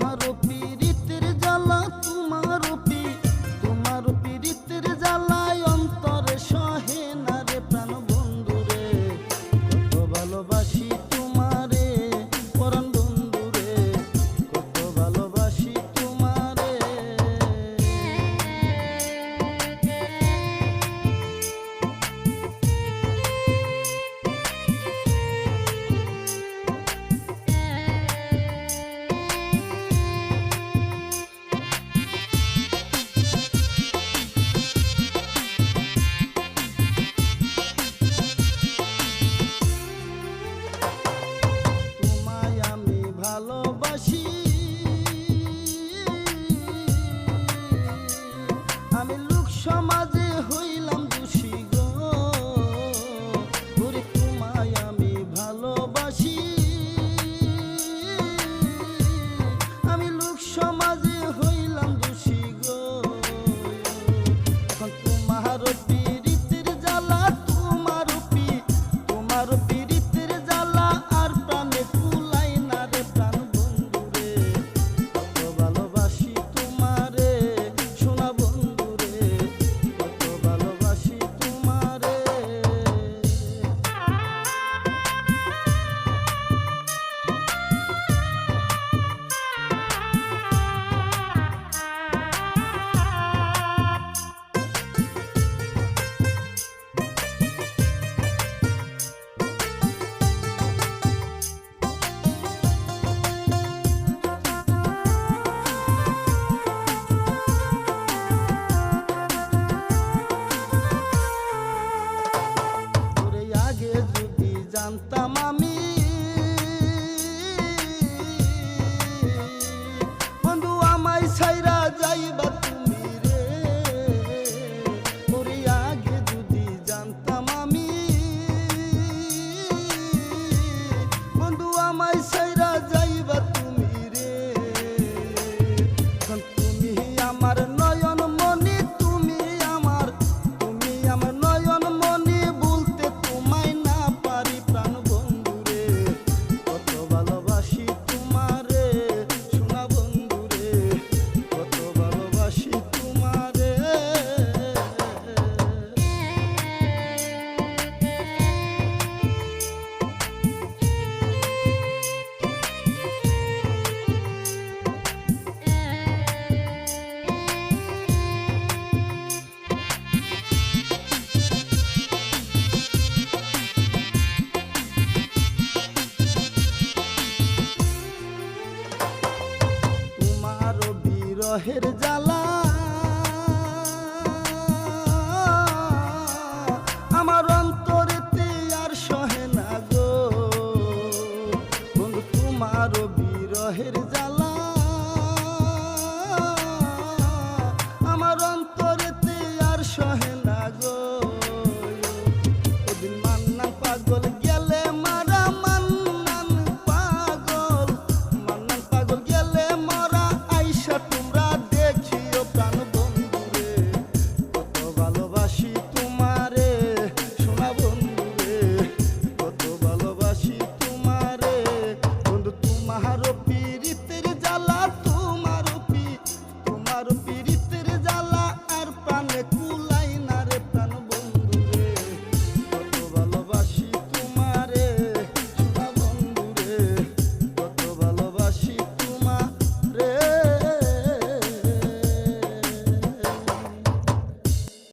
তোমারও পীড়িতের জ্বালা, তোমারও পীড়িতের জ্বালায় অন্তরে সহে না রে প্রাণ বন্ধু রে। কত ভালোবাসি তোমারে পরাণ বন্ধু রে, কত ভালোবাসি তোমারে। ভালোবাসি আমি লোক সমাজে হইলাম দোষী গো, ওরে তোমায় আমি ভালোবাসি আমি লোক সমাজে হইলাম দোষী গো। তোমার পীড়িতের জ্বালা, তোমার পীড়িতের জ্বালা আর প্রাণে কুলাই না রে প্রাণ বন্ধু রে। কত ভালোবাসি তোমারে সোনা বন্ধু রে, কত ভালোবাসি তোমারে। জানতাম আমি বন্ধু আমায় ছাইরা যাইবা তুমি রে, ওরে আগে যদি জানতাম আমি বন্ধু আমায় ছাইরা যাইবা তুমি রে। তুমি আমার নয়ন মনি, তুমি আমার নয়ন মনি, বলতে তোমায় না পারি প্রাণ বন্ধু রে। কত ভালোবাসি তোমারে সোনা বন্ধু রে, কত ভালোবাসি তোমারে। বিরহের জ্বালা আমার অন্তরেতে আর সহে না গো বন্ধু, তোমারও বিরহের জ্বালা